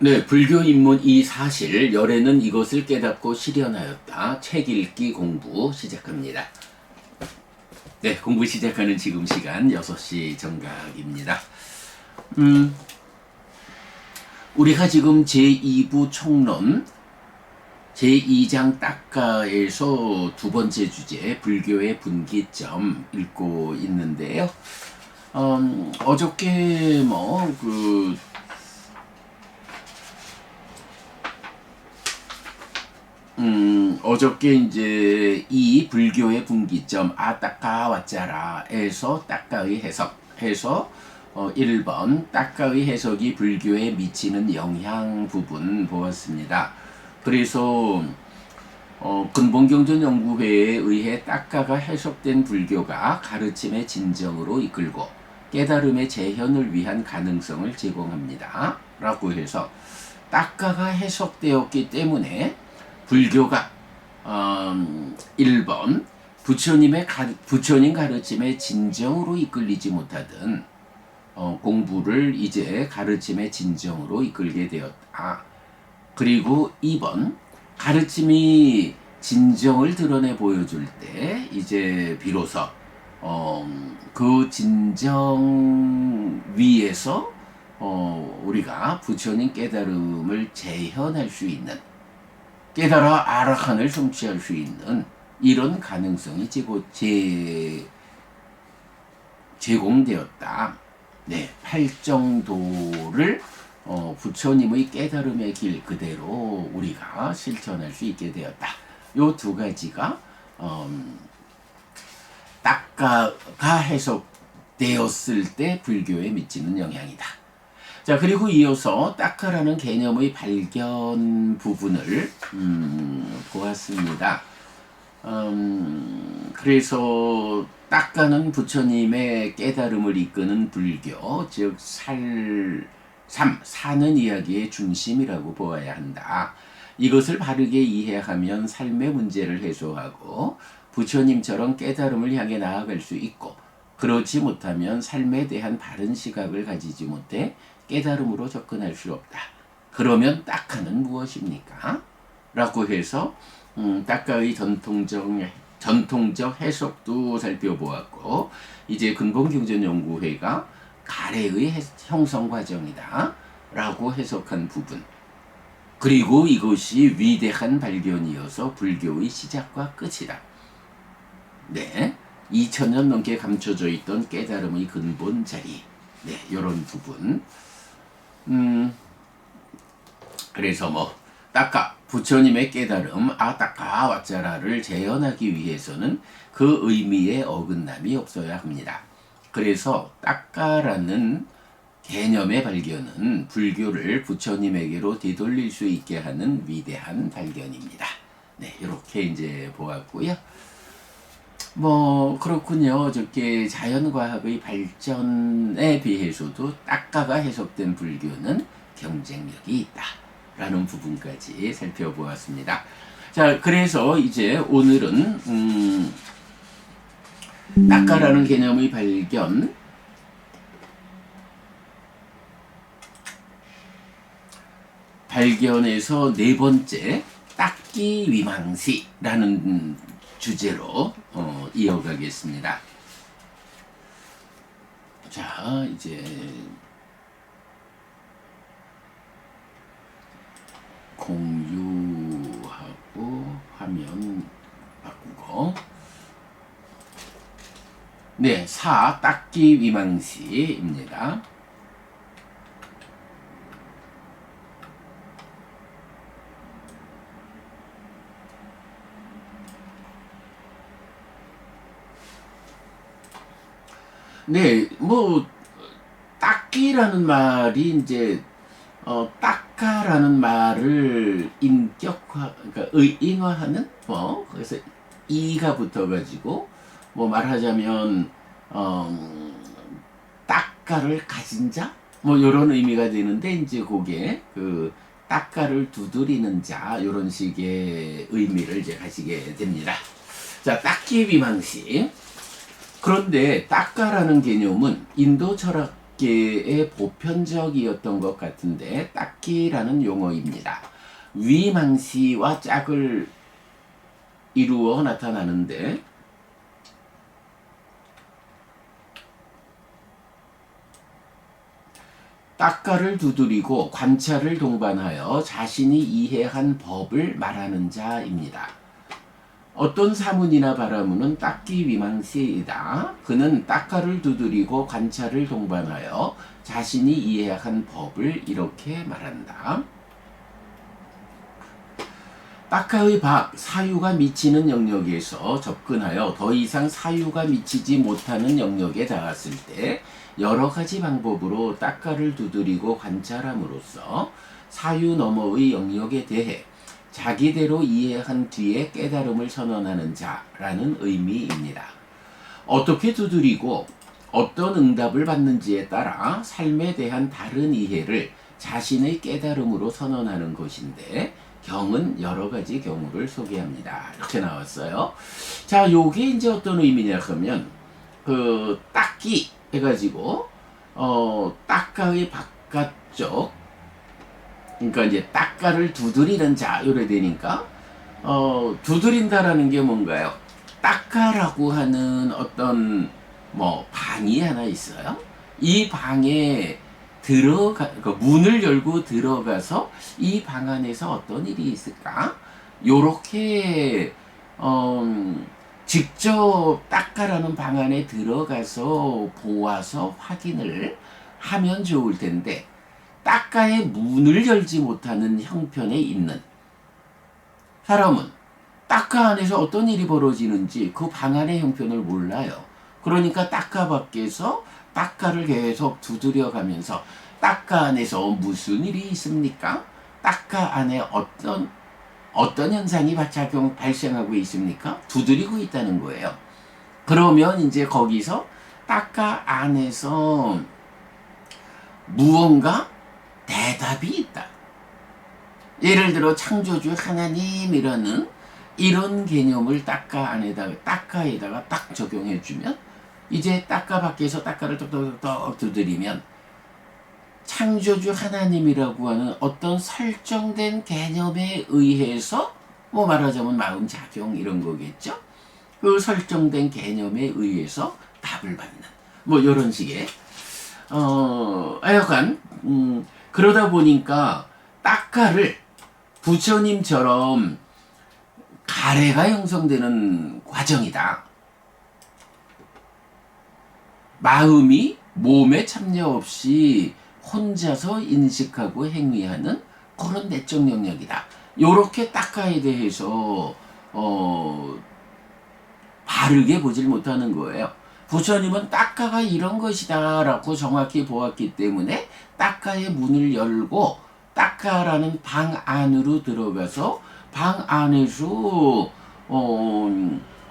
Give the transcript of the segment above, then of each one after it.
네, 불교 입문 이 사실, 열애는 이것을 깨닫고 실현하였다. 책 읽기 공부 시작합니다. 네, 공부 시작하는 지금 시간 6시 정각입니다. 우리가 지금 제2부 총론 제2장 딱가에서 두 번째 주제 불교의 분기점 읽고 있는데요. 어저께 어저께 이제 이 불교의 분기점 아따까 왓자라에서 따까의 해석해서 1번 따까의 해석이 불교에 미치는 영향 부분 보았습니다. 그래서 근본경전연구회에 의해 따까가 해석된 불교가 가르침의 진정으로 이끌고 깨달음의 재현을 위한 가능성을 제공합니다. 라고 해서 따까가 해석되었기 때문에 불교가 1번 부처님 가르침의 진정으로 이끌리지 못하던 공부를 이제 가르침의 진정으로 이끌게 되었다. 그리고 2번 가르침이 진정을 드러내 보여줄 때 이제 비로소 그 진정 위에서 우리가 부처님 깨달음을 재현할 수 있는, 깨달아 아라한을 성취할 수 있는 이런 가능성이 제공되었다. 네, 팔정도를 부처님의 깨달음의 길 그대로 우리가 실천할 수 있게 되었다. 요 두 가지가 따까가 해석되었을 때 불교에 미치는 영향이다. 자, 그리고 이어서 따까라는 개념의 발견 부분을 보았습니다. 그래서 따까는 부처님의 깨달음을 이끄는 불교, 즉 사는 이야기의 중심이라고 보아야 한다. 이것을 바르게 이해하면 삶의 문제를 해소하고 부처님처럼 깨달음을 향해 나아갈 수 있고, 그렇지 못하면 삶에 대한 바른 시각을 가지지 못해 깨달음으로 접근할 수 없다. 그러면 따까는 무엇입니까? 라고 해서 따까의 전통적 해석도 살펴보았고, 이제 근본경전연구회가 가래의 형성 과정이다 라고 해석한 부분, 그리고 이것이 위대한 발견이어서 불교의 시작과 끝이다. 네, 2000년 넘게 감춰져 있던 깨달음의 근본 자리, 네, 이런 부분. 그래서 따까, 부처님의 깨달음 아따까 왓자라를 재현하기 위해서는 그 의미에 어긋남이 없어야 합니다. 그래서 따까라는 개념의 발견은 불교를 부처님에게로 되돌릴 수 있게 하는 위대한 발견입니다. 네, 이렇게 이제 보았고요. 그렇군요. 어저께 자연과학의 발전에 비해서도 따까가 해석된 불교는 경쟁력이 있다 라는 부분까지 살펴보았습니다. 자, 그래서 이제 오늘은 따까라는 개념의 발견에서 네 번째 따끼 위망시라는 주제로 이어가겠습니다. 자, 이제 공유하고 화면 바꾸고, 네, 따끼 위망시입니다. 네, 따끼라는 말이 이제 따까라는 말을 그러니까 의인화하는, 그래서 이가 붙어가지고 말하자면 따까를 가진 자, 이런 의미가 되는데, 이제 그게 그 따까를 두드리는 자, 이런 식의 의미를 이제 가지게 됩니다. 자, 따끼 비망시. 그런데 따까라는 개념은 인도 철학계 업계의 보편적이었던 것 같은데 닦기라는 용어입니다. 위망시와 짝을 이루어 나타나는데 닦가를 두드리고 관찰을 동반하여 자신이 이해한 법을 말하는 자입니다. 어떤 사문이나 바라문은 닦기 위망시이다. 그는 닦가를 두드리고 관찰을 동반하여 자신이 이해한 법을 이렇게 말한다. 닦가의 밖 사유가 미치는 영역에서 접근하여 더 이상 사유가 미치지 못하는 영역에 닿았을 때 여러 가지 방법으로 닦가를 두드리고 관찰함으로써 사유 너머의 영역에 대해 자기대로 이해한 뒤에 깨달음을 선언하는 자라는 의미입니다. 어떻게 두드리고 어떤 응답을 받는지에 따라 삶에 대한 다른 이해를 자신의 깨달음으로 선언하는 것인데 경은 여러 가지 경우를 소개합니다. 이렇게 나왔어요. 자, 요게 이제 어떤 의미냐 하면 그 닦기 해가지고 닦가의 바깥쪽, 그러니까 이제 닦가를 두드리는 자 요래 되니까 두드린다라는 게 뭔가요? 닦가라고 하는 어떤 뭐 방이 하나 있어요. 이 방에 그 문을 열고 들어가서 이 방 안에서 어떤 일이 있을까? 요렇게 직접 닦가라는 방 안에 들어가서 보아서 확인을 하면 좋을 텐데 닦가의 문을 열지 못하는 형편에 있는 사람은 닦가 안에서 어떤 일이 벌어지는지 그 방 안의 형편을 몰라요. 그러니까 닦가 밖에서 닦가를 계속 두드려가면서 닦가 안에서 무슨 일이 있습니까? 닦가 안에 어떤 현상이 발생하고 있습니까? 두드리고 있다는 거예요. 그러면 이제 거기서 닦가 안에서 무언가 대답이 있다. 예를 들어 창조주 하나님이라는 이런 개념을 닦가에다가 딱 적용해주면 이제 닦가 밖에서 닦가를 똑똑똑 두드리면 창조주 하나님이라고 하는 어떤 설정된 개념에 의해서 뭐 말하자면 마음작용 이런 거겠죠. 그 설정된 개념에 의해서 답을 받는 뭐 이런 식의 하여간 그러다 보니까 닦가를 부처님처럼 가래가 형성되는 과정이다. 마음이 몸에 참여 없이 혼자서 인식하고 행위하는 그런 내적 영역이다. 요렇게 닦가에 대해서 바르게 보질 못하는 거예요. 부처님은 닦가가 이런 것이다 라고 정확히 보았기 때문에 닦가의 문을 열고 닦가라는 방 안으로 들어가서 방 안에서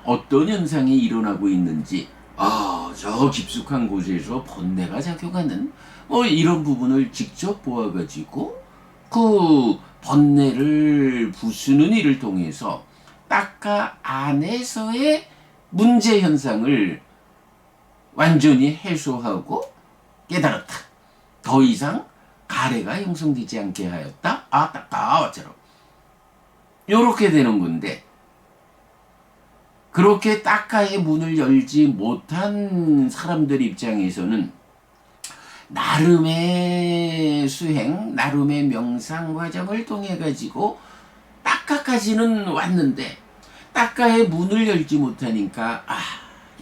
어떤 현상이 일어나고 있는지 저 깊숙한 곳에서 번뇌가 작용하는 뭐 이런 부분을 직접 보아가지고 그 번뇌를 부수는 일을 통해서 닦가 안에서의 문제 현상을 완전히 해소하고 깨달았다. 더 이상 가래가 형성되지 않게 하였다. 닦가처럼 요렇게 되는 건데 그렇게 닦가의 문을 열지 못한 사람들 입장에서는 나름의 수행, 나름의 명상 과정을 통해 가지고 닦가까지는 왔는데 닦가의 문을 열지 못하니까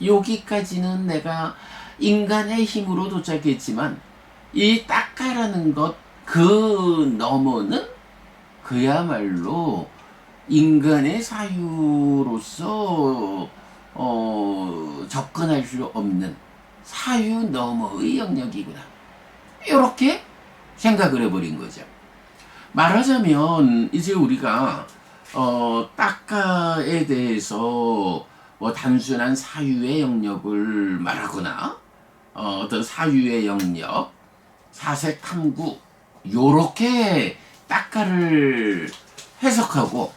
여기까지는 내가 인간의 힘으로 도착했지만 이 닦가라는 것 그 너머는 그야말로 인간의 사유로서 접근할 수 없는 사유 너머의 영역이구나. 이렇게 생각을 해버린 거죠. 말하자면 이제 우리가 닦가에 대해서 뭐 단순한 사유의 영역을 말하거나 어떤 사유의 영역, 사색 탐구 요렇게 닦가를 해석하고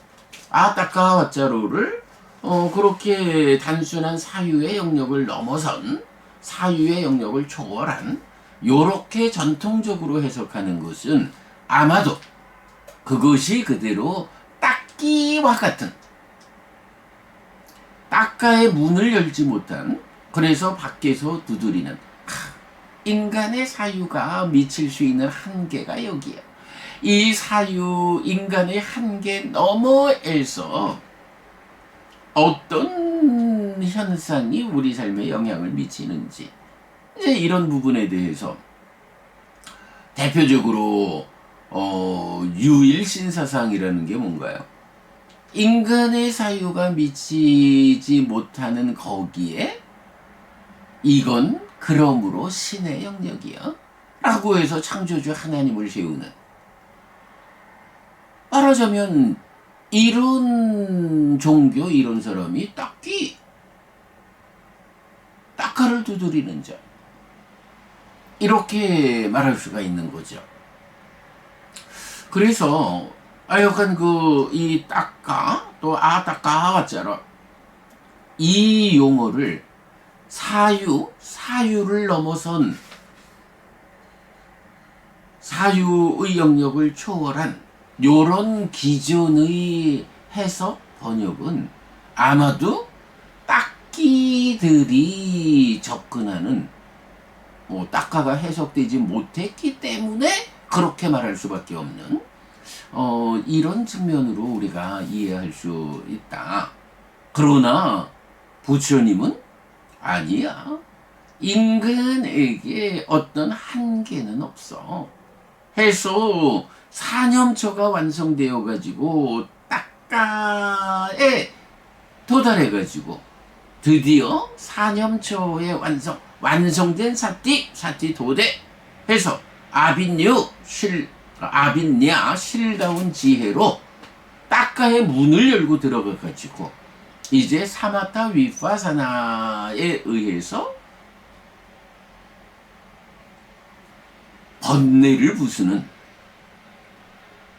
닦가 왓자로를 그렇게 단순한 사유의 영역을 넘어선 사유의 영역을 초월한 요렇게 전통적으로 해석하는 것은 아마도 그것이 그대로 닦기와 같은, 닦아의 문을 열지 못한, 그래서 밖에서 두드리는, 인간의 사유가 미칠 수 있는 한계가 여기야. 이 사유, 인간의 한계 너머에서 어떤 현상이 우리 삶에 영향을 미치는지, 이제 이런 부분에 대해서 대표적으로 유일신사상이라는 게 뭔가요? 인간의 사유가 미치지 못하는 거기에 이건 그러므로 신의 영역이야 라고 해서 창조주 하나님을 세우는, 말하자면 이런 종교, 이런 사람이 딱가를 두드리는 자, 이렇게 말할 수가 있는 거죠. 그래서 약간 이 딱가, 또 딱가 왔잖아, 이 용어를 사유를 넘어선, 사유의 영역을 초월한 요런 기존의 해석, 번역은 아마도 딱기들이 접근하는, 딱가가 해석되지 못했기 때문에 그렇게 말할 수밖에 없는 이런 측면으로 우리가 이해할 수 있다. 그러나 부처님은 아니야. 인간에게 어떤 한계는 없어. 해서 사념처가 완성되어 가지고 딱가에 도달해 가지고 드디어 사념처의 완성된 사티 도대 해서 아빈냐 실다운 지혜로 딱가의 문을 열고 들어가 가지고 이제 사마타 위파사나에 의해서 번뇌를 부수는,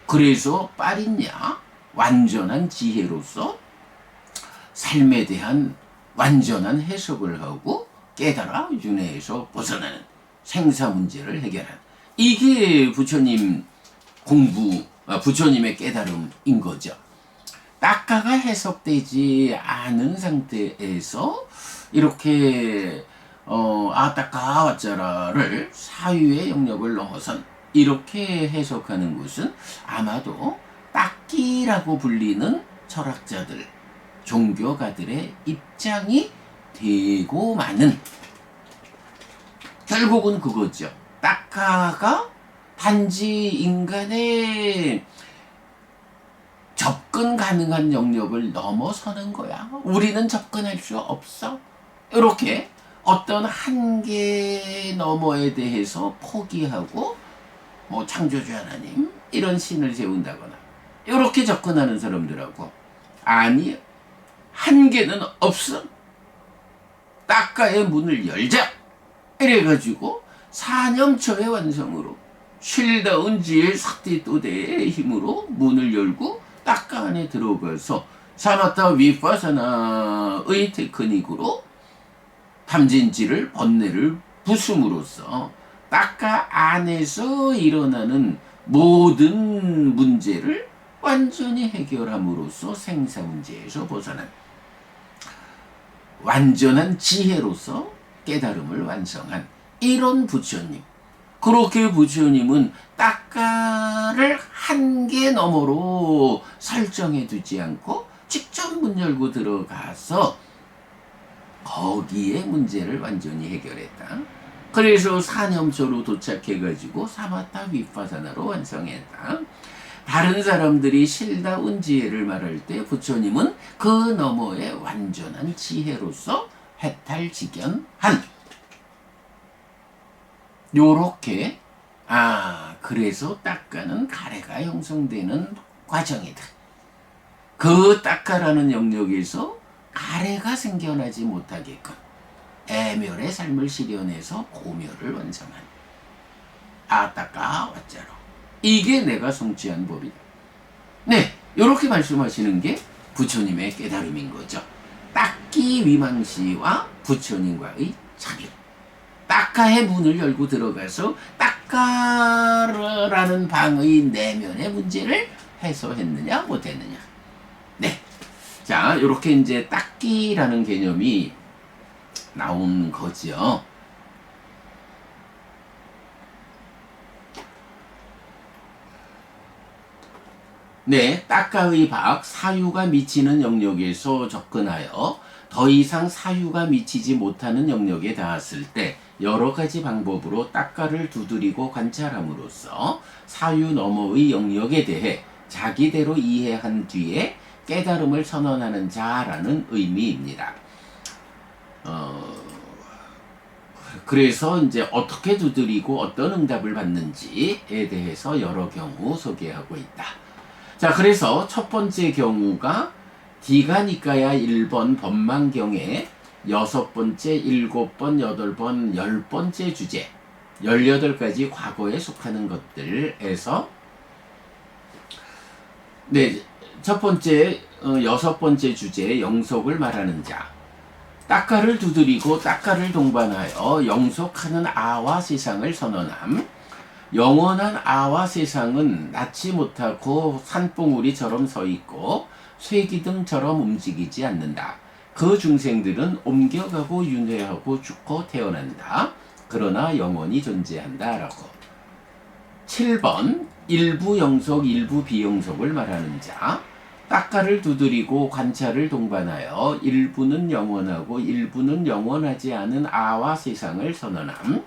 그래서 빠릿냐 완전한 지혜로서 삶에 대한 완전한 해석을 하고 깨달아 윤회에서 벗어나는 생사 문제를 해결하는, 이게 부처님 부처님의 깨달음인 거죠. 딱가가 해석되지 않은 상태에서 이렇게 딱가 왔자라를 사유의 영역을 넘어선, 이렇게 해석하는 것은 아마도 딱기라고 불리는 철학자들, 종교가들의 입장이 되고 마는, 결국은 그거죠. 딱가가 단지 인간의 접근 가능한 영역을 넘어서는 거야. 우리는 접근할 수 없어. 이렇게 어떤 한계 너머에 대해서 포기하고 창조주 하나님 이런 신을 세운다거나 이렇게 접근하는 사람들하고, 아니, 한계는 없어. 딱가의 문을 열자. 이래가지고 사념처의 완성으로 쉴다운 지의 사티또대의 힘으로 문을 열고 딱가 안에 들어가서 사마타 위파사나의 테크닉으로 탐진지를, 번뇌를 부숨으로써 딱가 안에서 일어나는 모든 문제를 완전히 해결함으로써 생사 문제에서 벗어난 완전한 지혜로서 깨달음을 완성한 이런 부처님. 그렇게 부처님은 딱가를 한계 너머로 설정해 두지 않고 직접 문 열고 들어가서 거기에 문제를 완전히 해결했다. 그래서 사념처로 도착해가지고 사마타 위파사나로 완성했다. 다른 사람들이 실다운 지혜를 말할 때 부처님은 그 너머의 완전한 지혜로서 해탈직연한, 요렇게 그래서 딱가는 가래가 형성되는 과정이다. 그 딱가라는 영역에서 가래가 생겨나지 못하게끔 애멸의 삶을 실현해서 고멸을 완성한 딱가 왔자로, 이게 내가 성취한 법이다. 네, 요렇게 말씀하시는 게 부처님의 깨달음인 거죠. 딱기 위망시와 부처님과의 차별. 따까의 문을 열고 들어가서 따까라는 방의 내면의 문제를 해소했느냐 못했느냐. 네. 자, 이렇게 이제 닦기라는 개념이 나온 거지요. 네, 따까의 박, 사유가 미치는 영역에서 접근하여 더 이상 사유가 미치지 못하는 영역에 닿았을 때 여러 가지 방법으로 따까를 두드리고 관찰함으로써 사유 너머의 영역에 대해 자기대로 이해한 뒤에 깨달음을 선언하는 자라는 의미입니다. 그래서 이제 어떻게 두드리고 어떤 응답을 받는지에 대해서 여러 경우 소개하고 있다. 자, 그래서 첫 번째 경우가 디가니까야 1번 법망경의 6번째, 7번, 8번, 10번째 주제 18가지 과거에 속하는 것들에서 네, 첫 번째 6번째 주제 영속을 말하는 자, 따까를 두드리고 따까를 동반하여 영속하는 아와 세상을 선언함. 영원한 아와 세상은 낳지 못하고 산봉우리처럼 서 있고 쇠기둥처럼 움직이지 않는다. 그 중생들은 옮겨가고 윤회하고 죽고 태어난다. 그러나 영원히 존재한다. 라고. 7번 일부 영속 일부 비영속을 말하는 자, 따까를 두드리고 관찰을 동반하여 일부는 영원하고 일부는 영원하지 않은 아와 세상을 선언함.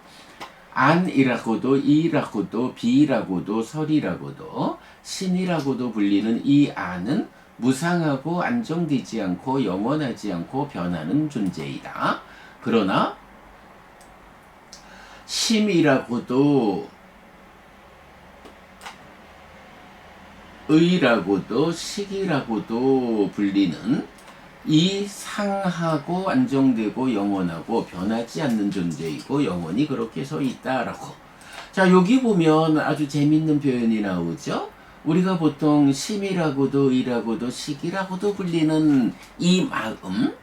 안이라고도 이라고도 비라고도 설이라고도 신이라고도 불리는 이 안은 무상하고 안정되지 않고 영원하지 않고 변하는 존재이다. 그러나 심이라고도 의라고도 식이라고도 불리는 이 상하고 안정되고 영원하고 변하지 않는 존재이고 영원히 그렇게 서 있다라고. 자, 여기 보면 아주 재밌는 표현이 나오죠. 우리가 보통 심이라고도 의라고도 식이라고도 불리는 이 마음,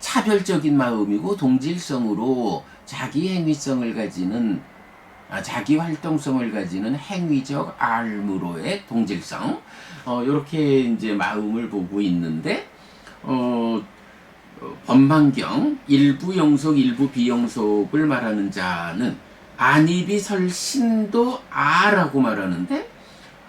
차별적인 마음이고 동질성으로 자기 행위성을 가지는 자기 활동성을 가지는 행위적 알무로의 동질성, 이렇게 이제 마음을 보고 있는데, 법망경 일부 영속 일부 비영속을 말하는 자는 안이비설신도 아라고 말하는데,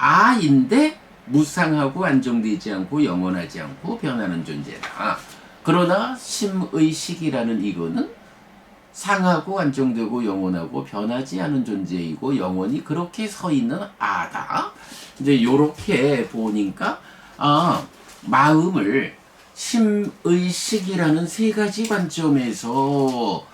아인데 무상하고 안정되지 않고 영원하지 않고 변하는 존재다. 그러나 심의식이라는 이거는 상하고 안정되고 영원하고 변하지 않은 존재이고 영원히 그렇게 서 있는 아다. 이제 요렇게 보니까 마음을 심의식이라는 세 가지 관점에서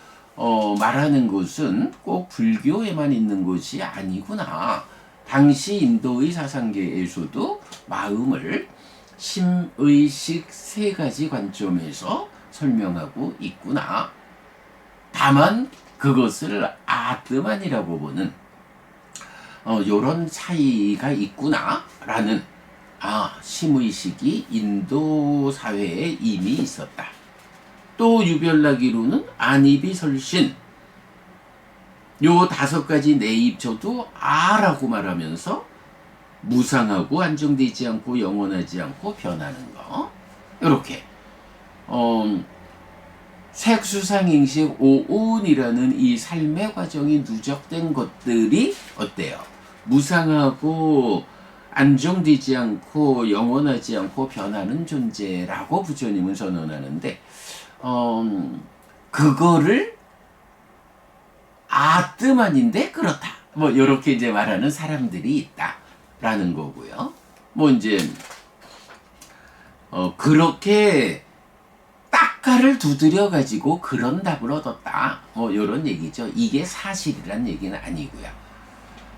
말하는 것은 꼭 불교에만 있는 것이 아니구나. 당시 인도의 사상계에서도 마음을 심의식 세 가지 관점에서 설명하고 있구나. 다만 그것을 아뜨만이라고 보는 요런 차이가 있구나라는 심의식이 인도 사회에 이미 있었다. 또 유별나기로는 안이비설신 요 5가지 내입조도 아라고 말하면서 무상하고 안정되지 않고 영원하지 않고 변하는 거, 이렇게 색수상행식 오온이라는 이 삶의 과정이 누적된 것들이 어때요? 무상하고 안정되지 않고 영원하지 않고 변하는 존재라고 부처님은 선언하는데, 그거를 아뜨만인데 그렇다. 뭐 이렇게 이제 말하는 사람들이 있다라는 거고요. 뭐 이제 그렇게 따까를 두드려 가지고 그런 답을 얻었다. 뭐 이런 얘기죠. 이게 사실이란 얘기는 아니고요.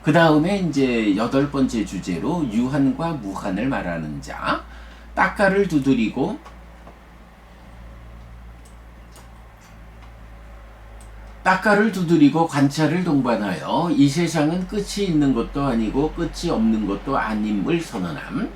그 다음에 이제 8번째 주제로 유한과 무한을 말하는 자, 따까를 두드리고 관찰을 동반하여 이 세상은 끝이 있는 것도 아니고 끝이 없는 것도 아님을 선언함.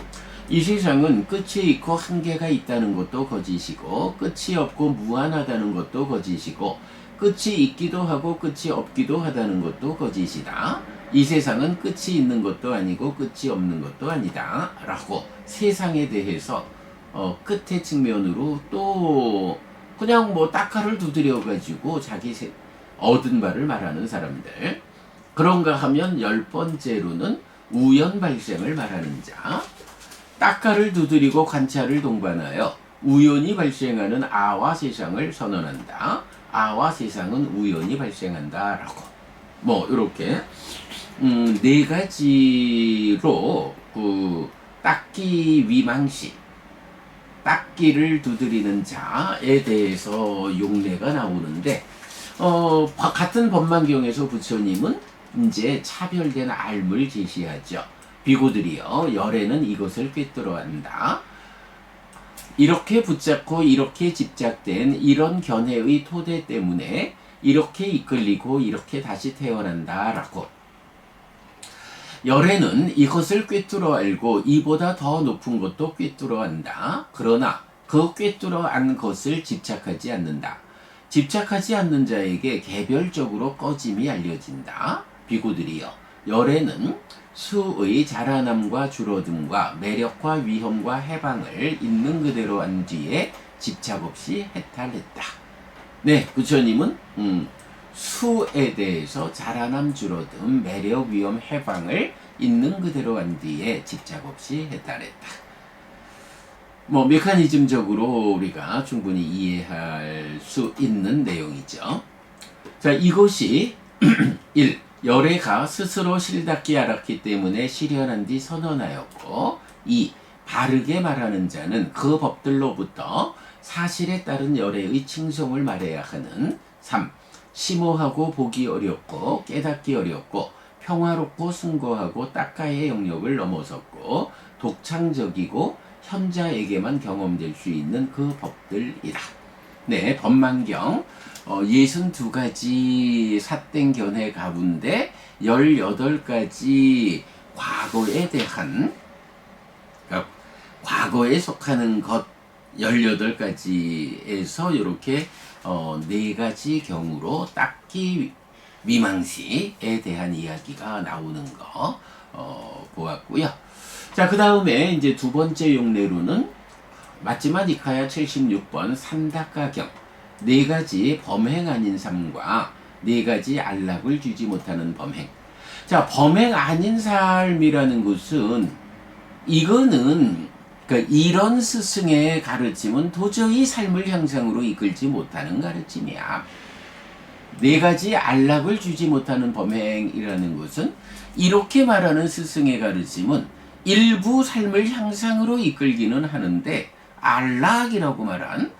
이 세상은 끝이 있고 한계가 있다는 것도 거짓이고 끝이 없고 무한하다는 것도 거짓이고 끝이 있기도 하고 끝이 없기도 하다는 것도 거짓이다. 이 세상은 끝이 있는 것도 아니고 끝이 없는 것도 아니다. 라고 세상에 대해서 끝의 측면으로 또 그냥 뭐 딱가를 두드려 가지고 자기 얻은 바를 말하는 사람들. 그런가 하면 10번째로는 우연 발생을 말하는 자. 딱가를 두드리고 관찰을 동반하여 우연히 발생하는 아와 세상을 선언한다. 아와 세상은 우연히 발생한다. 라고. 뭐, 이렇게, 네 가지로, 딱기 위망시, 딱기를 두드리는 자에 대해서 용례가 나오는데, 같은 법만경에서 부처님은 이제 차별된 알물 제시하죠. 비구들이여, 열에는 이것을 꿰뚫어 한다. 이렇게 붙잡고 이렇게 집착된 이런 견해의 토대 때문에 이렇게 이끌리고 이렇게 다시 태어난다라고. 열에는 이것을 꿰뚫어 알고 이보다 더 높은 것도 꿰뚫어 안다. 그러나 그 꿰뚫어 안 것을 집착하지 않는다. 집착하지 않는 자에게 개별적으로 꺼짐이 알려진다. 비구들이여, 열에는 수의 자라남과 줄어듦과 매력과 위험과 해방을 있는 그대로 안 뒤에 집착 없이 해탈했다. 네, 부처님은 수에 대해서 자라남, 줄어듦, 매력, 위험, 해방을 있는 그대로 한 뒤에 집착 없이 해탈했다. 뭐 메커니즘적으로 우리가 충분히 이해할 수 있는 내용이죠. 자, 이것이 1. 열애가 스스로 실답게 알았기 때문에 실현한 뒤 선언하였고, 2. 바르게 말하는 자는 그 법들로부터 사실에 따른 열애의 칭송을 말해야 하는. 3. 심오하고 보기 어렵고 깨닫기 어렵고 평화롭고 숭고하고 딱가의 영역을 넘어섰고 독창적이고 현자에게만 경험될 수 있는 그 법들이다. 네, 법만경 62가지 삿된 견해 가운데 18가지 과거에 대한, 그러니까 과거에 속하는 것 18가지에서 이렇게 4가지 경우로 딱기 위망시에 대한 이야기가 나오는 거 보았고요. 자, 그 다음에 이제 두 번째 용례로는 맞지마 니카야 76번 산다가경, 4가지 범행 아닌 삶과 4가지 안락을 주지 못하는 범행. 자, 범행 아닌 삶이라는 것은 이거는 그러니까 이런 스승의 가르침은 도저히 삶을 향상으로 이끌지 못하는 가르침이야. 4가지 안락을 주지 못하는 범행이라는 것은 이렇게 말하는 스승의 가르침은 일부 삶을 향상으로 이끌기는 하는데 안락이라고 말한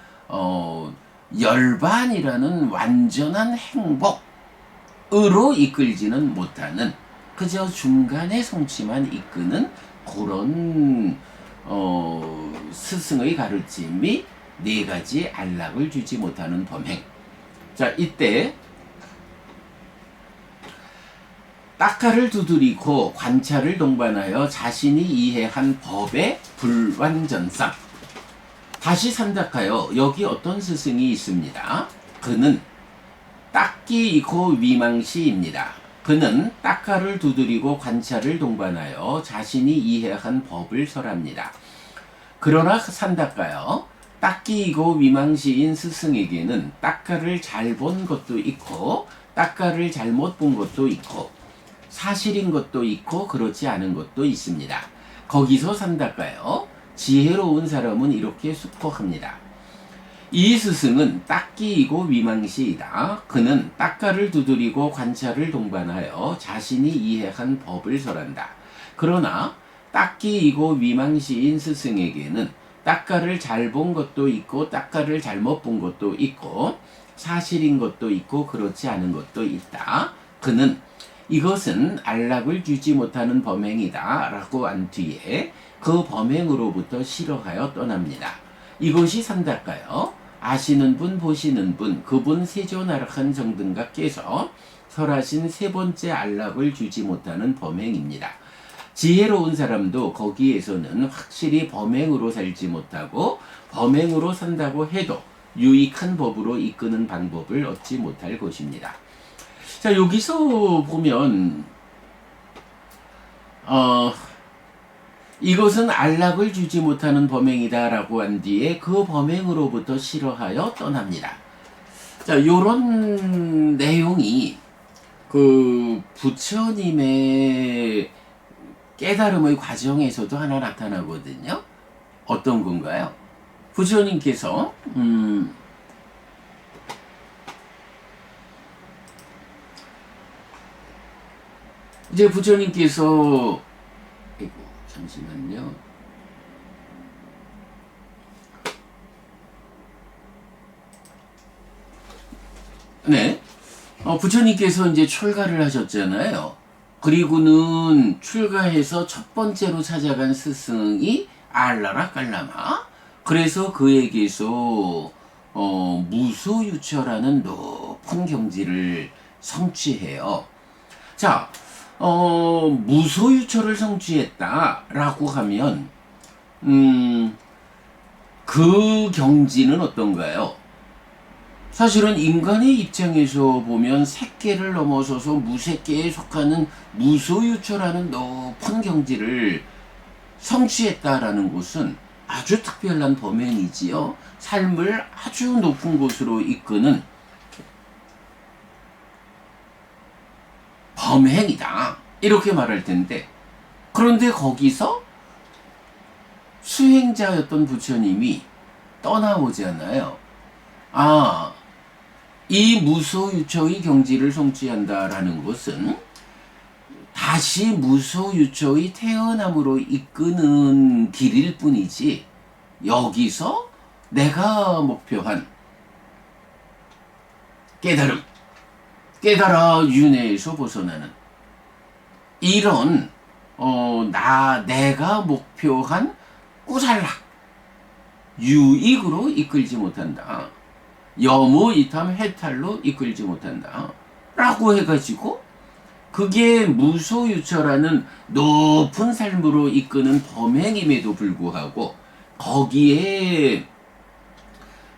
열반이라는 완전한 행복으로 이끌지는 못하는, 그저 중간의 성취만 이끄는 그런 스승의 가르침이 4가지 안락을 주지 못하는 범행. 자, 이때 딱가를 두드리고 관찰을 동반하여 자신이 이해한 법의 불완전성. 다시 산닥하여 여기 어떤 스승이 있습니다. 그는 딱기이고 위망시입니다. 그는 딱가를 두드리고 관찰을 동반하여 자신이 이해한 법을 설합니다. 그러나 산닥가요, 딱기이고 위망시인 스승에게는 딱가를 잘 본 것도 있고 딱가를 잘못 본 것도 있고 사실인 것도 있고 그렇지 않은 것도 있습니다. 거기서 산닥가요, 지혜로운 사람은 이렇게 숙고합니다. 이 스승은 딱기이고 위망시이다. 그는 딱가를 두드리고 관찰을 동반하여 자신이 이해한 법을 설한다. 그러나 딱기이고 위망시인 스승에게는 딱가를 잘 본 것도 있고 딱가를 잘못 본 것도 있고 사실인 것도 있고 그렇지 않은 것도 있다. 그는 이것은 안락을 주지 못하는 범행이다 라고 한 뒤에 그 범행으로부터 싫어하여 떠납니다. 이것이 산닥가요, 아시는 분 보시는 분 그분 세조나락한 정등각께서 설하신 3번째 안락을 주지 못하는 범행입니다. 지혜로운 사람도 거기에서는 확실히 범행으로 살지 못하고 범행으로 산다고 해도 유익한 법으로 이끄는 방법을 얻지 못할 것입니다. 자, 여기서 보면 이것은 안락을 주지 못하는 범행이다라고 한 뒤에 그 범행으로부터 싫어하여 떠납니다. 자, 요런 내용이 그 부처님의 깨달음의 과정에서도 하나 나타나거든요. 어떤 건가요? 부처님께서 이제 부처님께서 잠시만요. 네. 부처님께서 이제 출가를 하셨잖아요. 그리고는 출가해서 첫 번째로 찾아간 스승이 알라라 깔라마. 그래서 그에게서 무소유처라는 높은 경지를 성취해요. 자, 무소유처를 성취했다라고 하면 그 경지는 어떤가요? 사실은 인간의 입장에서 보면 색계를 넘어서서 무색계에 속하는 무소유처라는 높은 경지를 성취했다라는 것은 아주 특별한 범행이지요. 삶을 아주 높은 곳으로 이끄는 범행이다. 이렇게 말할 텐데, 그런데 거기서 수행자였던 부처님이 떠나오잖아요. 이 무소유처의 경지를 성취한다라는 것은 다시 무소유처의 태어남으로 이끄는 길일 뿐이지, 여기서 내가 목표한 깨달음, 깨달아 윤회에서 벗어나는 이런 내가 목표한 꾸살락, 유익으로 이끌지 못한다. 여무이탐 해탈로 이끌지 못한다. 라고 해가지고 그게 무소유처라는 높은 삶으로 이끄는 범행임에도 불구하고 거기에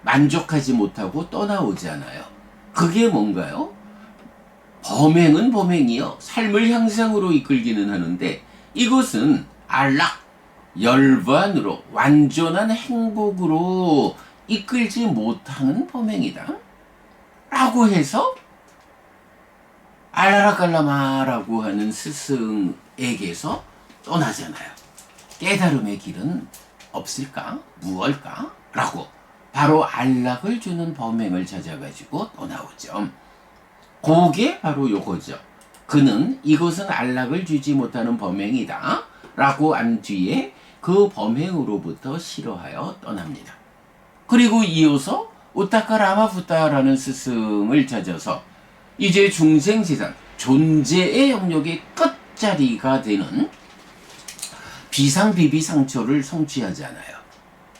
만족하지 못하고 떠나오잖아요. 그게 뭔가요? 범행은 범행이요. 삶을 향상으로 이끌기는 하는데 이것은 안락, 열반으로 완전한 행복으로 이끌지 못하는 범행이다. 라고 해서 알라라깔라마라고 하는 스승에게서 떠나잖아요. 깨달음의 길은 없을까? 무엇일까? 라고 바로 안락을 주는 범행을 찾아가지고 떠나오죠. 그게 바로 요거죠. 그는 이것은 안락을 주지 못하는 범행이다 라고 한 뒤에 그 범행으로부터 싫어하여 떠납니다. 그리고 이어서 우타카 라마부타라는 스승을 찾아서 이제 중생세상 존재의 영역의 끝자리가 되는 비상비비상처를 성취하잖아요.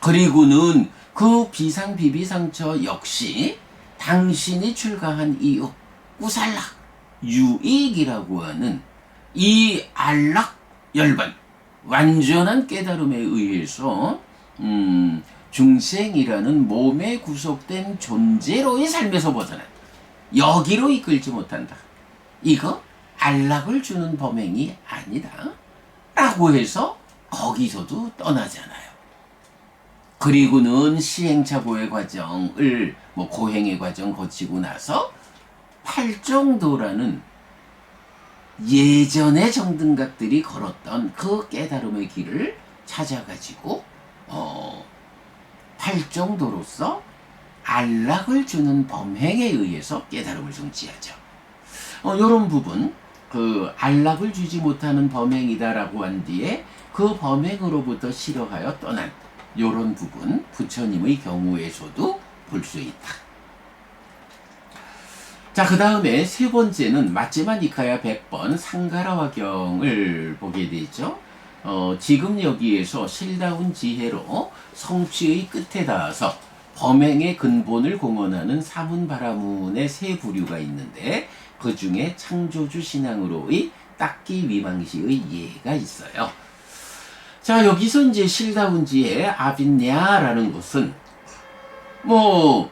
그리고는 그 비상비비상처 역시 당신이 출가한 이유 꾸살락 유익이라고 하는 이 안락 열반 완전한 깨달음에 의해서 중생이라는 몸에 구속된 존재로의 삶에서 벗어난 여기로 이끌지 못한다. 이거 안락을 주는 범행이 아니다. 라고 해서 거기서도 떠나잖아요. 그리고는 시행착오의 과정을 고행의 과정 거치고 나서 팔정도라는 예전의 정등각들이 걸었던 그 깨달음의 길을 찾아가지고 팔정도로서 안락을 주는 범행에 의해서 깨달음을 성취하죠. 이런 부분, 그 안락을 주지 못하는 범행이다라고 한 뒤에 그 범행으로부터 싫어하여 떠난 이런 부분, 부처님의 경우에서도 볼 수 있다. 자, 그 다음에 세 번째는 마찌마 니카야 100번 상가라화경을 보게 되죠. 지금 여기에서 실다운 지혜로 성취의 끝에 닿아서 범행의 근본을 공언하는 사문바라문의 세 부류가 있는데 그 중에 창조주 신앙으로의 딱기 위망시의 예가 있어요. 자, 여기서 이제 실다운 지혜 아빈냐라는 것은 뭐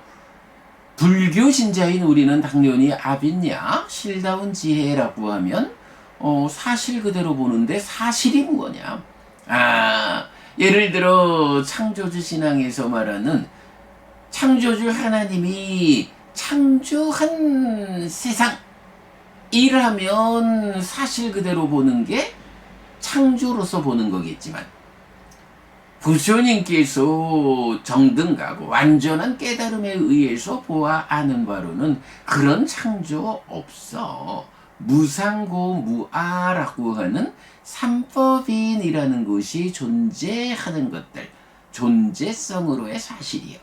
불교 신자인 우리는 당연히 아빈냐 실다운 지혜라고 하면 사실 그대로 보는데 사실이 뭐냐? 예를 들어 창조주 신앙에서 말하는 창조주 하나님이 창조한 세상 이라면 사실 그대로 보는 게 창조로서 보는 거겠지만 부처님께서 정등하고 완전한 깨달음에 의해서 보아 아는 바로는 그런 창조 없어. 무상고무아라고 하는 삼법인이라는 것이 존재하는 것들, 존재성으로의 사실이에요.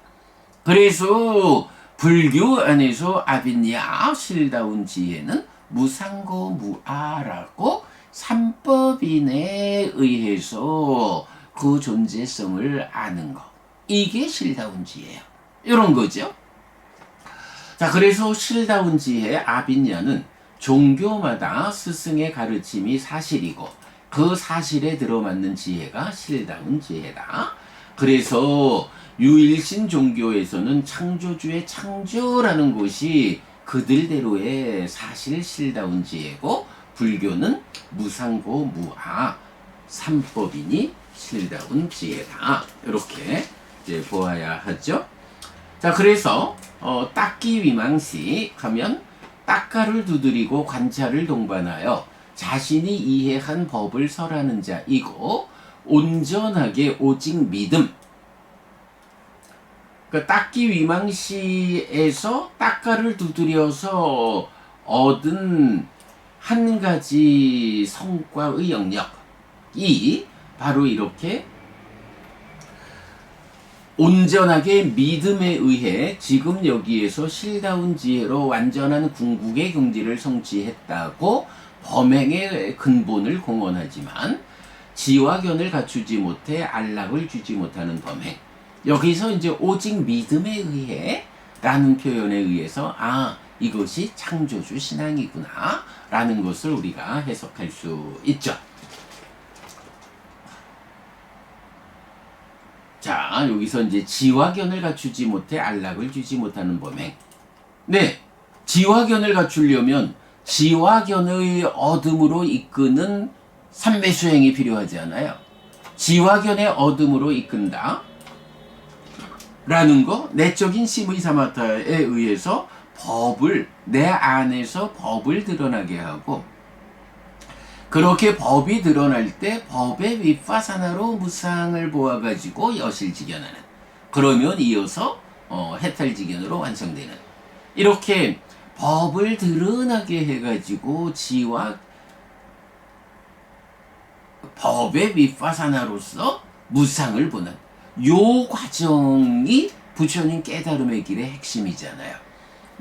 그래서 불교 안에서 아빈야 실다운 지혜는 무상고무아라고 삼법인에 의해서 그 존재성을 아는 거. 이게 실다운 지혜예요. 이런 거죠. 자, 그래서 실다운 지혜 아빈야는 종교마다 스승의 가르침이 사실이고 그 사실에 들어맞는 지혜가 실다운 지혜다. 그래서 유일신 종교에서는 창조주의 창조라는 것이 그들대로의 사실 실다운 지혜고 불교는 무상고 무아 삼법이니 실다운 지혜다. 이렇게 이제 보아야 하죠. 자, 그래서 딱기 위망시 하면 딱가를 두드리고 관찰을 동반하여 자신이 이해한 법을 설하는 자이고 온전하게 오직 믿음. 그러니까 딱기 위망시에서 딱가를 두드려서 얻은 한 가지 성과의 영역이 바로 이렇게 온전하게 믿음에 의해 지금 여기에서 실다운 지혜로 완전한 궁극의 경지를 성취했다고 범행의 근본을 공언하지만 지화견을 갖추지 못해 안락을 주지 못하는 범행. 여기서 이제 오직 믿음에 의해 라는 표현에 의해서 이것이 창조주 신앙이구나 라는 것을 우리가 해석할 수 있죠. 자, 여기서 이제 지화견을 갖추지 못해 안락을 주지 못하는 범행. 네, 지화견을 갖추려면 지화견의 얻음으로 이끄는 삼매수행이 필요하지 않아요. 지화견의 얻음으로 이끈다 라는 거, 내적인 시무이사마타에 의해서 법을, 내 안에서 법을 드러나게 하고, 그렇게 법이 드러날 때 법의 윗파사나로 무상을 보아가지고 여실지견하는, 그러면 이어서 해탈지견으로 완성되는, 이렇게 법을 드러나게 해가지고 지와 법의 윗파사나로서 무상을 보는 요 과정이 부처님 깨달음의 길의 핵심이잖아요.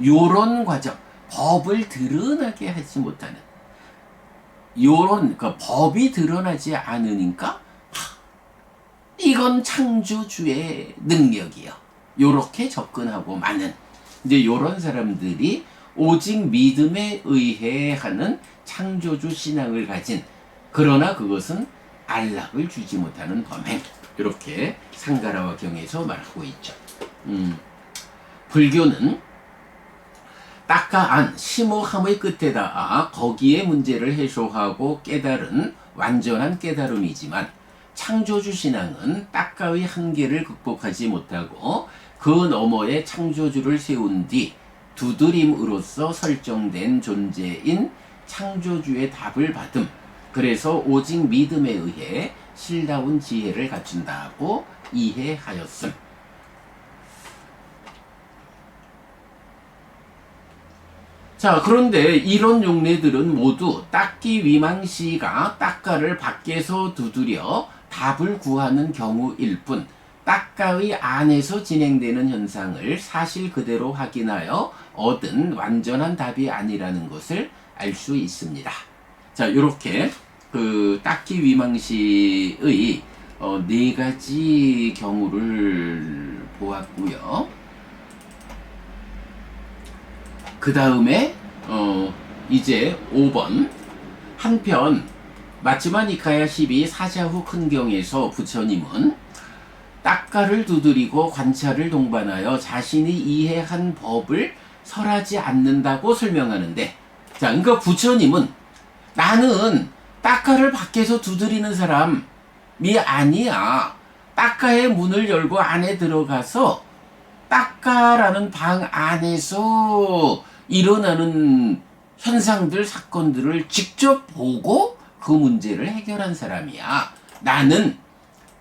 요런 과정, 법을 드러나게 하지 못하는 요런 법이 드러나지 않으니까 이건 창조주의 능력이요. 요렇게 접근하고 많은 이제 요런 사람들이 오직 믿음에 의해 하는 창조주 신앙을 가진, 그러나 그것은 안락을 주지 못하는 범행. 이렇게 상가라와 경에서 말하고 있죠. 불교는 딱가안 심오함의 끝에다 거기에 문제를 해소하고 깨달은 완전한 깨달음이지만, 창조주 신앙은 딱가의 한계를 극복하지 못하고 그 너머에 창조주를 세운 뒤 두드림으로써 설정된 존재인 창조주의 답을 받음. 그래서 오직 믿음에 의해 실다운 지혜를 갖춘다고 이해하였음. 자, 그런데 이런 용례들은 모두 딱기 위망시가 딱가를 밖에서 두드려 답을 구하는 경우일 뿐, 딱가의 안에서 진행되는 현상을 사실 그대로 확인하여 얻은 완전한 답이 아니라는 것을 알 수 있습니다. 자, 이렇게 딱기 위망시의 네 가지 경우를 보았고요. 그 다음에 이제 5번, 한편 마츠마 니카야 12 사자후 큰경에서 부처님은 딱가를 두드리고 관찰을 동반하여 자신이 이해한 법을 설하지 않는다고 설명하는데, 자, 그러니까 부처님은 나는 딱가를 밖에서 두드리는 사람이 아니야. 딱가의 문을 열고 안에 들어가서 딱가라는 방 안에서 일어나는 현상들, 사건들을 직접 보고 그 문제를 해결한 사람이야. 나는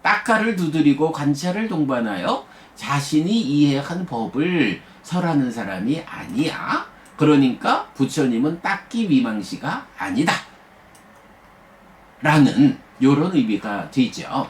딱가를 두드리고 관찰을 동반하여 자신이 이해한 법을 설하는 사람이 아니야. 그러니까 부처님은 딱기 위망시가 아니다. 라는 요런 의미가 되죠.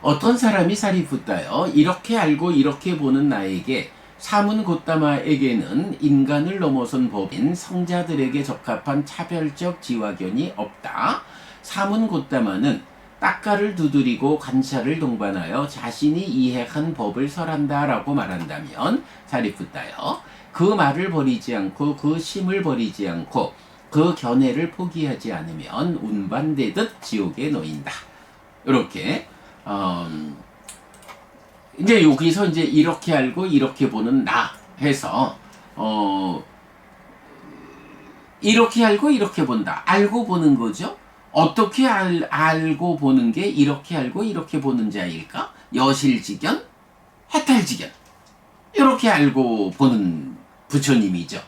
어떤 사람이 사리푸따여 이렇게 알고 이렇게 보는 나에게 사문고따마에게는 인간을 넘어선 법인 성자들에게 적합한 차별적 지화견이 없다. 사문고따마는 딱가를 두드리고 관찰을 동반하여 자신이 이해한 법을 설한다 라고 말한다면, 사리푸따여 그 말을 버리지 않고 그 심을 버리지 않고 그 견해를 포기하지 않으면 운반되듯 지옥에 놓인다. 이렇게 이제 여기서 이제 이렇게 알고 이렇게 보는 나 해서 이렇게 알고 이렇게 본다. 알고 보는 거죠. 어떻게 알고 보는 게 이렇게 알고 이렇게 보는 자일까? 여실지견, 해탈지견, 이렇게 알고 보는 부처님이죠.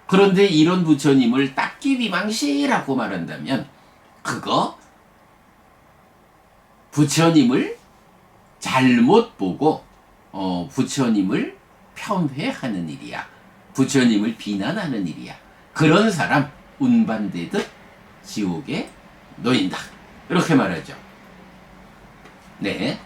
그런데 이런 부처님을 딱기비망시라고 말한다면 그거 부처님을 잘못 보고 부처님을 폄훼하는 일이야. 부처님을 비난하는 일이야. 그런 사람 운반되듯 지옥에 놓인다. 이렇게 말하죠. 네,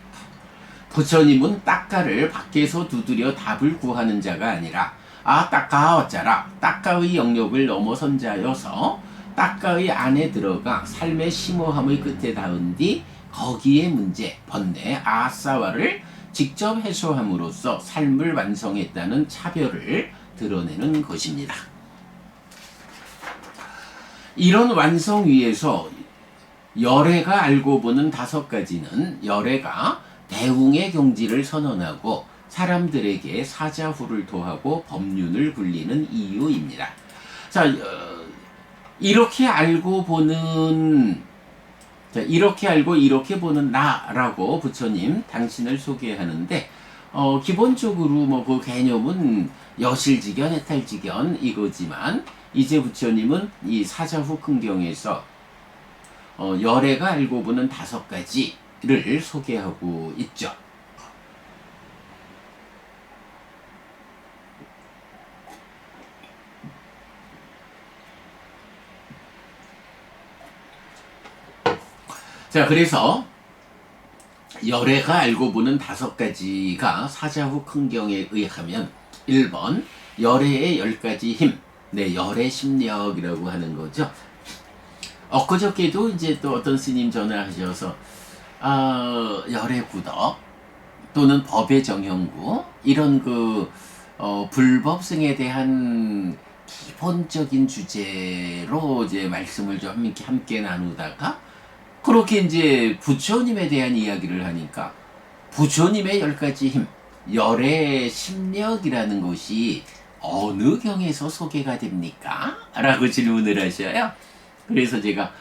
부처님은 딱가를 밖에서 두드려 답을 구하는 자가 아니라 딱가 어짜라 딱가의 영역을 넘어선 자여서 딱가의 안에 들어가 삶의 심오함의 끝에 닿은 뒤 거기에 문제, 번뇌, 아싸와를 직접 해소함으로써 삶을 완성했다는 차별을 드러내는 것입니다. 이런 완성 위에서 열애가 알고 보는 5가지는 열애가 대웅의 경지를 선언하고 사람들에게 사자후를 토하고 법륜을 굴리는 이유입니다. 자, 이렇게 알고 보는 이렇게 알고 이렇게 보는 나라고 부처님 당신을 소개하는데 기본적으로 뭐 그 개념은 여실지견, 해탈지견 이거지만 이제 부처님은 이 사자후 큰경에서 열애가 알고 보는 5가지를 소개하고 있죠. 자, 그래서 열애가 알고 보는 5가지가 사자후 큰경에 의하면 1번 열애의 10가지 힘, 네, 열애 심력이라고 하는 거죠. 엊그저께도 이제 또 어떤 스님 전화하셔서 열애 구덕 또는 법의 정형구 이런 불법승에 대한 기본적인 주제로 이제 말씀을 좀 이렇게 함께 나누다가 그렇게 이제 부처님에 대한 이야기를 하니까 부처님의 10가지 힘, 열애 심력이라는 것이 어느 경에서 소개가 됩니까? 라고 질문을 하셔요. 그래서 제가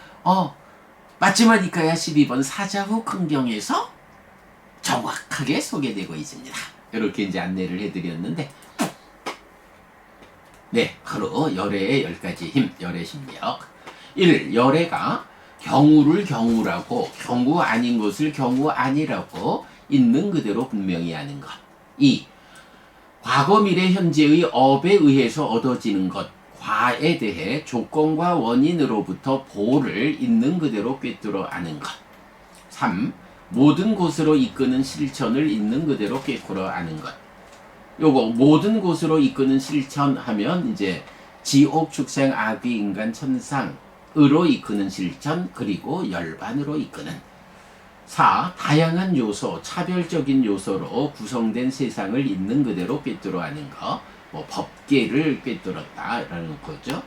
맞지마니까야 12번 사자후 큰경에서 정확하게 소개되고 있습니다. 이렇게 이제 안내를 해드렸는데, 네, 바로 열애의 10가지 힘, 열애 심력. 1. 열애가 경우를 경우라고 경우 아닌 것을 경우 아니라고 있는 그대로 분명히 아는 것. 2. 과거 미래 현재의 업에 의해서 얻어지는 것, 과에 대해 조건과 원인으로부터 보를 있는 그대로 꿰뚫어 아는 것. 3. 모든 곳으로 이끄는 실천을 있는 그대로 꿰뚫어 아는 것. 요거 모든 곳으로 이끄는 실천하면 이제 지옥, 축생, 아귀, 인간, 천상으로 이끄는 실천, 그리고 열반으로 이끄는. 4. 다양한 요소, 차별적인 요소로 구성된 세상을 있는 그대로 꿰뚫어 아는 것, 뭐 법계를 꿰뚫었다라는 거죠.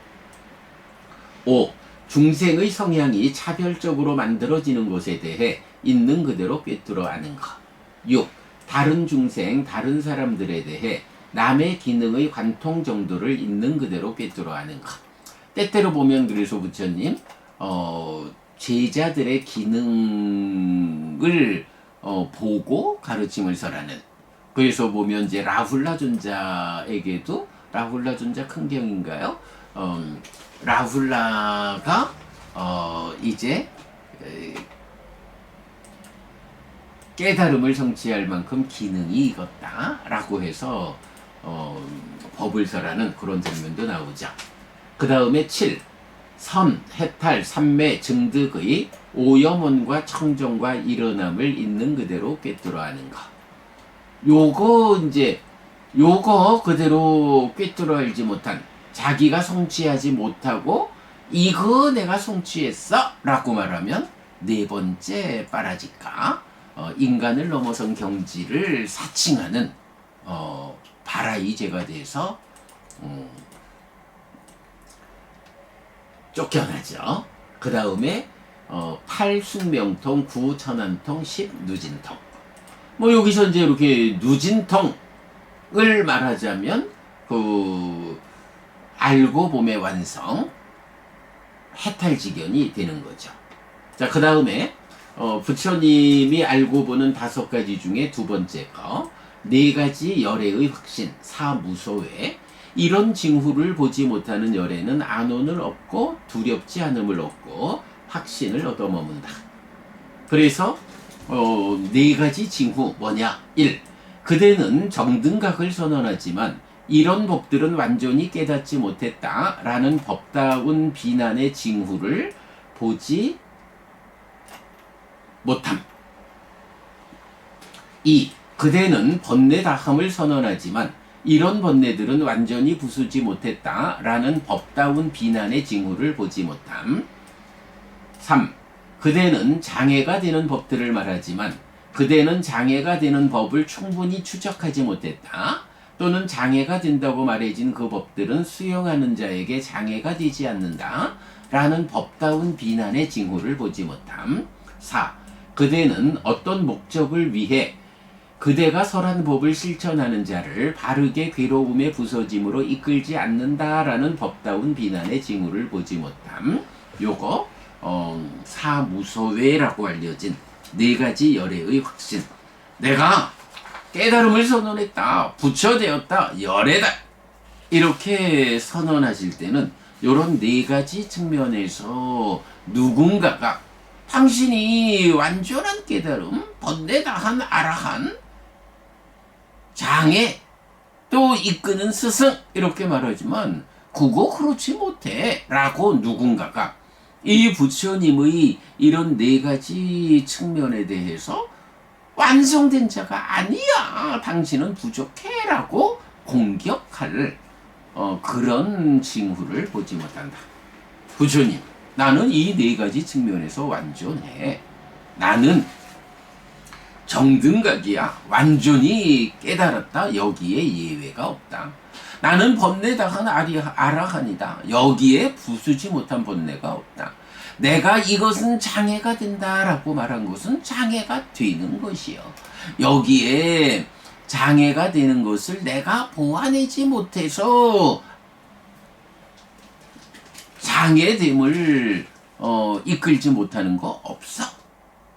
5. 중생의 성향이 차별적으로 만들어지는 것에 대해 있는 그대로 꿰뚫어 아는 것. 6. 다른 중생, 다른 사람들에 대해 남의 기능의 관통 정도를 있는 그대로 꿰뚫어 아는 것. 때때로 보면 그래서 부처님 제자들의 기능을 보고 가르침을 설하는. 그래서 보면 이제 라훌라 존자에게도 라훌라 존자 큰경인가요? 라훌라가 이제 깨달음을 성취할 만큼 기능이 익었다라고 해서 법을 설하는 그런 장면도 나오죠. 그 다음에 7. 선, 해탈, 삼매, 증득의 오염원과 청정과 일어남을 있는 그대로 꿰뚫어 아는 것. 요거 그대로 꿰뚫어 알지 못한, 자기가 성취하지 못하고 이거 내가 성취했어 라고 말하면 네 번째 빠라지카, 인간을 넘어선 경지를 사칭하는 바라이제가 돼서 쫓겨나죠. 그 다음에 8 숙명통, 9 천안통, 10 누진통. 뭐 여기서 이제 이렇게 누진통을 말하자면 알고 봄의 완성, 해탈지견이 되는 거죠. 자, 그 다음에 부처님이 알고 보는 5가지 중에 두 번째 거, 4가지 열애의 확신, 사무소외. 이런 징후를 보지 못하는 열애는 안온을 얻고 두렵지 않음을 얻고 확신을 얻어 머문다. 그래서 4가지 징후 뭐냐? 1. 그대는 정등각을 선언하지만 이런 법들은 완전히 깨닫지 못했다라는 법다운 비난의 징후를 보지 못함. 2. 그대는 번뇌다함을 선언하지만 이런 번뇌들은 완전히 부수지 못했다라는 법다운 비난의 징후를 보지 못함. 3. 그대는 장애가 되는 법들을 말하지만 그대는 장애가 되는 법을 충분히 추적하지 못했다. 또는 장애가 된다고 말해진 그 법들은 수용하는 자에게 장애가 되지 않는다 라는 법다운 비난의 징후를 보지 못함. 4. 그대는 어떤 목적을 위해 그대가 설한 법을 실천하는 자를 바르게 괴로움에 부서짐으로 이끌지 않는다라는 법다운 비난의 징후를 보지 못함. 요거 사무소외라고 알려진 4가지 열애의 확신. 내가 깨달음을 선언했다, 부처되었다, 열애다, 이렇게 선언하실 때는 요런 4가지 측면에서 누군가가 당신이 완전한 깨달음, 번뇌다한 아라한, 장애, 또 이끄는 스승 이렇게 말하지만 그거 그렇지 못해 라고 누군가가 이 부처님의 이런 4가지 측면에 대해서 완성된 자가 아니야, 당신은 부족해 라고 공격할 그런 징후를 보지 못한다. 부처님, 나는 이 4가지 측면에서 완전해. 나는 정등각이야. 완전히 깨달았다. 여기에 예외가 없다. 나는 번뇌다한 아라한이다. 여기에 부수지 못한 번뇌가 없다. 내가 이것은 장애가 된다라고 말한 것은 장애가 되는 것이요. 여기에 장애가 되는 것을 내가 보완하지 못해서 장애됨을 이끌지 못하는 거 없어.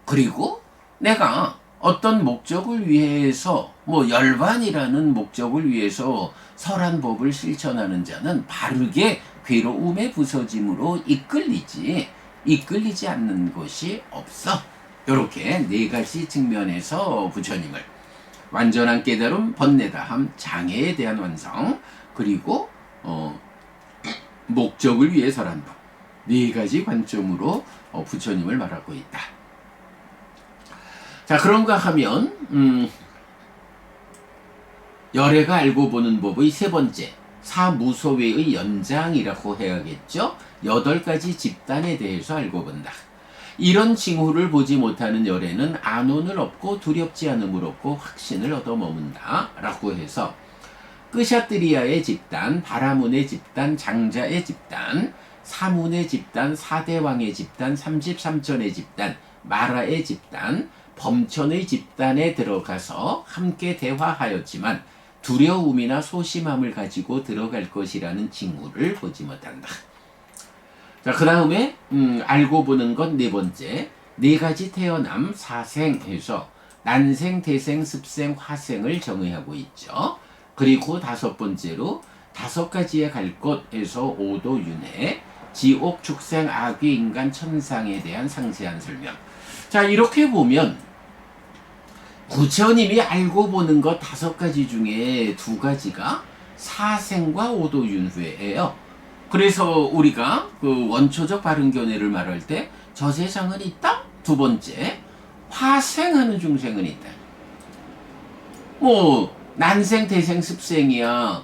그리고 내가 어떤 목적을 위해서, 열반이라는 목적을 위해서 설한 법을 실천하는 자는 바르게 괴로움에 부서짐으로 이끌리지 않는 것이 없어. 이렇게 4가지 측면에서 부처님을 완전한 깨달음, 번뇌다함, 장애에 대한 완성, 그리고 목적을 위해 설한 법, 4가지 관점으로 부처님을 말하고 있다. 자, 그런가 하면 열애가 알고 보는 법의 3번째, 사무소외의 연장이라고 해야겠죠. 8가지 집단에 대해서 알고 본다. 이런 징후를 보지 못하는 열애는 안온을 얻고 두렵지 않음을 얻고 확신을 얻어 머문다 라고 해서 끄샤트리아의 집단, 바라문의 집단, 장자의 집단, 사문의 집단, 사대왕의 집단, 33천의 집단, 마라의 집단, 범천의 집단에 들어가서 함께 대화하였지만 두려움이나 소심함을 가지고 들어갈 것이라는 징후를 보지 못한다. 자, 그 다음에 알고 보는 것 네 번째, 네 가지 태어남 사생에서 난생, 대생, 습생, 화생을 정의하고 있죠. 그리고 다섯 번째로 다섯 가지의 갈 곳에서 오도 윤회, 지옥, 축생, 악귀, 인간, 천상에 대한 상세한 설명. 자, 이렇게 보면 부처님이 알고 보는 것 다섯 가지 중에 두 가지가 사생과 오도윤회예요. 그래서 우리가 그 원초적 바른견해를 말할 때 저 세상은 있다. 두 번째, 화생하는 중생은 있다. 뭐 난생, 대생, 습생이야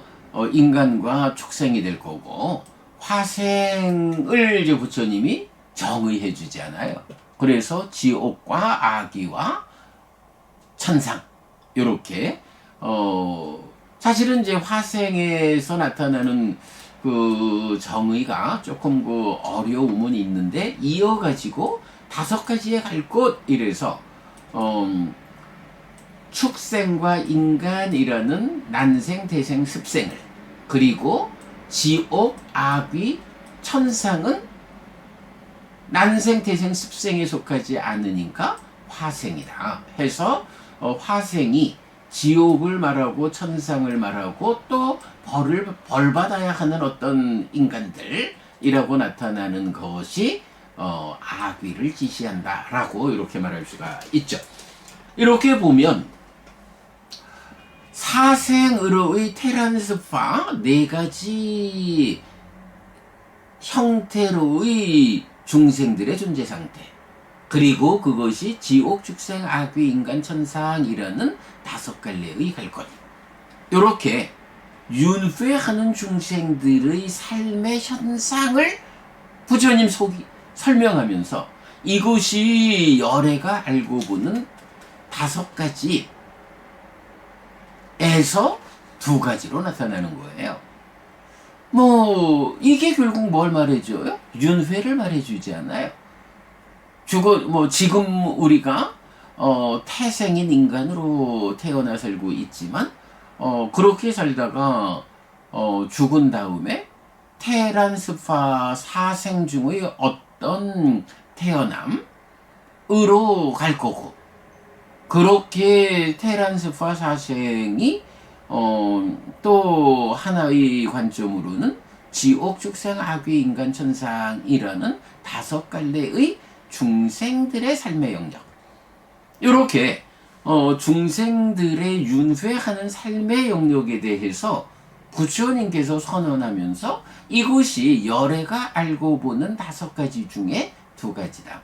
인간과 축생이 될 거고, 화생을 이제 부처님이 정의해 주지 않아요. 그래서 지옥과 악귀와 천상, 요렇게 사실은 이제 화생에서 나타나는 그 정의가 조금 그 어려움은 있는데, 이어가지고 다섯 가지에 갈 곳 이래서 축생과 인간이라는 난생, 대생, 습생을, 그리고 지옥, 악귀, 천상은 난생, 대생, 습생에 속하지 않으니까 화생이다 해서 화생이 지옥을 말하고 천상을 말하고 또 벌 받아야 하는 어떤 인간들이라고 나타나는 것이 악귀를 지시한다라고 이렇게 말할 수가 있죠. 이렇게 보면 사생으로의 테란스파 네 가지 형태로의 중생들의 존재 상태, 그리고 그것이 지옥, 축생, 악귀, 인간, 천상이라는 다섯 갈래의 갈 것, 이렇게 윤회하는 중생들의 삶의 현상을 부처님 설명하면서 이것이 열애가 알고 보는 다섯 가지에서 두 가지로 나타나는 거예요. 뭐 이게 결국 뭘 말해줘요? 윤회를 말해주지 않아요. 지금 우리가 태생인 인간으로 태어나 살고 있지만 그렇게 살다가 죽은 다음에 테란스파 사생 중의 어떤 태어남으로 갈 거고, 그렇게 테란스파 사생이 또 하나의 관점으로는 지옥, 축생, 악귀, 인간, 천상이라는 다섯 갈래의 중생들의 삶의 영역, 이렇게 중생들의 윤회하는 삶의 영역에 대해서 부처님께서 선언하면서 이것이 열애가 알고 보는 다섯 가지 중에 두 가지다.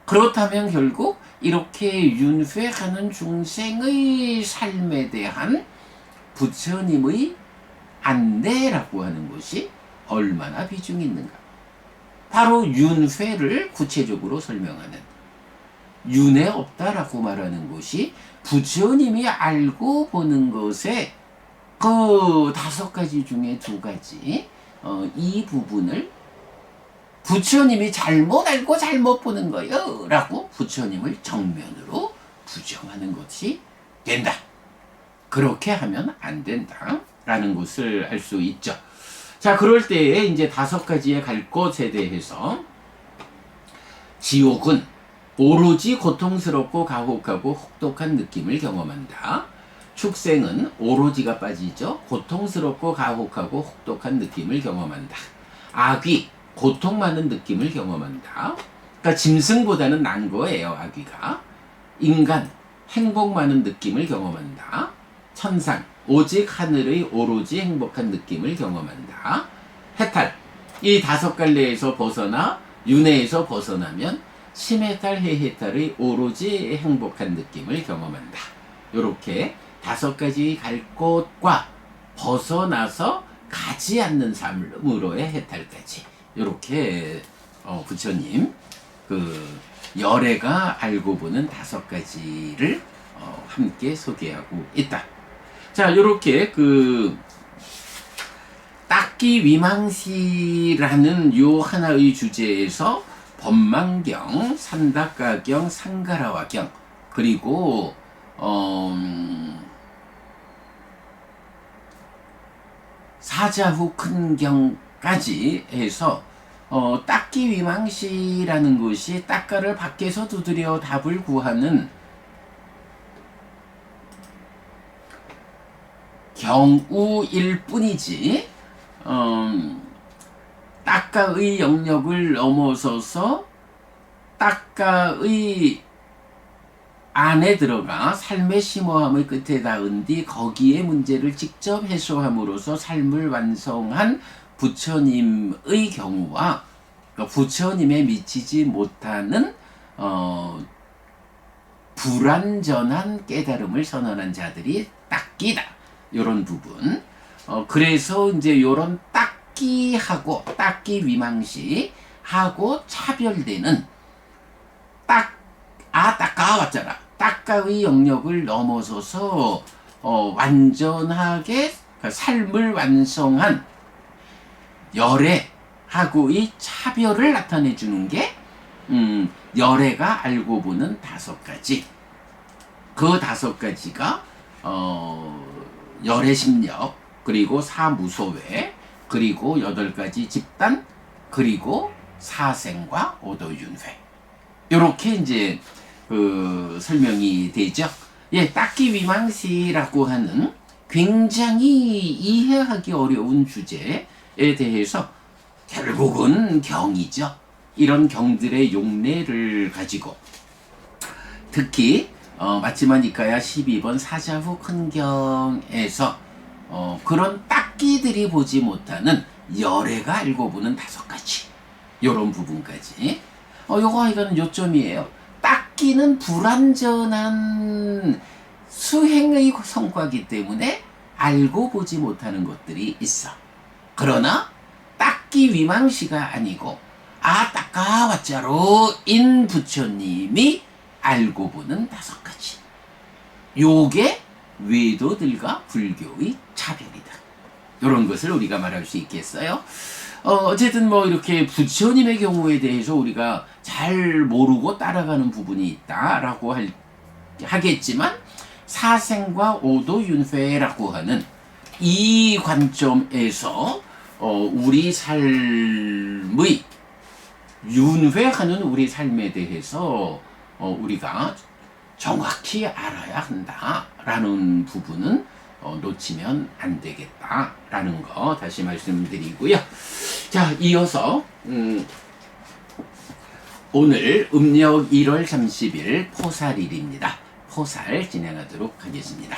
그렇다면 결국 이렇게 윤회하는 중생의 삶에 대한 부처님의 안내라고 하는 것이 얼마나 비중이 있는가. 바로 윤회를 구체적으로 설명하는, 윤회 없다라고 말하는 것이 부처님이 알고 보는 것의 그 다섯 가지 중에 두 가지, 이 부분을 부처님이 잘못 알고 잘못 보는 거예요 라고 부처님을 정면으로 부정하는 것이 된다. 그렇게 하면 안 된다 라는 것을 알 수 있죠. 자, 그럴 때에 이제 다섯 가지의 갈 곳에 대해서, 지옥은 오로지 고통스럽고 가혹하고 혹독한 느낌을 경험한다. 축생은 오로지가 빠지죠. 고통스럽고 가혹하고 혹독한 느낌을 경험한다. 악귀, 고통 많은 느낌을 경험한다. 그러니까 짐승보다는 난 거예요, 악귀가. 인간, 행복 많은 느낌을 경험한다. 천상, 오직 하늘의 오로지 행복한 느낌을 경험한다. 해탈, 이 다섯 갈래에서 벗어나 윤회에서 벗어나면 심해탈, 해해탈의 오로지 행복한 느낌을 경험한다. 이렇게 다섯 가지 갈 곳과 벗어나서 가지 않는 삶으로의 해탈까지, 이렇게 부처님 그 열애가 알고 보는 다섯 가지를 함께 소개하고 있다. 자, 이렇게 그 딱기 위망시라는 요 하나의 주제에서 법망경, 산다가경, 상가라와경, 그리고 사자후 큰경까지 해서 딱기 위망시라는 것이 딱가를 밖에서 두드려 답을 구하는 경우일 뿐이지 딱가의 영역을 넘어서서 딱가의 안에 들어가 삶의 심오함의 끝에 닿은 뒤 거기에 문제를 직접 해소함으로써 삶을 완성한 부처님의 경우와 부처님에 미치지 못하는 불완전한 깨달음을 선언한 자들이 딱기다. 요런 부분. 그래서 이제 요런 딱기하고 딱기 위망시하고 차별되는 딱가 왔잖아. 딱가의 영역을 넘어서서 완전하게 삶을 완성한 열애하고의 차별을 나타내 주는 게 열애가 알고 보는 5가지. 그 5가지가 열애심력, 그리고 사무소외, 그리고 8가지 집단, 그리고 사생과 오도윤회. 요렇게 이제 설명이 되죠. 예, 딱기 위망시라고 하는 굉장히 이해하기 어려운 주제에 대해서 결국은 경이죠. 이런 경들의 용례를 가지고 특히 마치마니까야 12번 사자후 큰경에서 그런 딱기들이 보지 못하는 열애가 알고 보는 5가지 요런 부분까지 요거 이거는 요점이에요. 딱기는 불완전한 수행의 성과이기 때문에 알고 보지 못하는 것들이 있어. 그러나 딱기 위망시가 아니고 딱가와짜로인 부처님이 알고 보는 5가지. 요게 외도들과 불교의 차별이다. 이런 것을 우리가 말할 수 있겠어요. 어쨌든 뭐 이렇게 부처님의 경우에 대해서 우리가 잘 모르고 따라가는 부분이 있다라고 하겠지만 사생과 오도윤회라고 하는 이 관점에서 우리 삶의 윤회하는 우리 삶에 대해서 우리가 정확히 알아야 한다라는 부분은 놓치면 안 되겠다라는 거 다시 말씀드리고요. 자, 이어서 오늘 음력 1월 30일 포살일입니다. 포살 진행하도록 하겠습니다.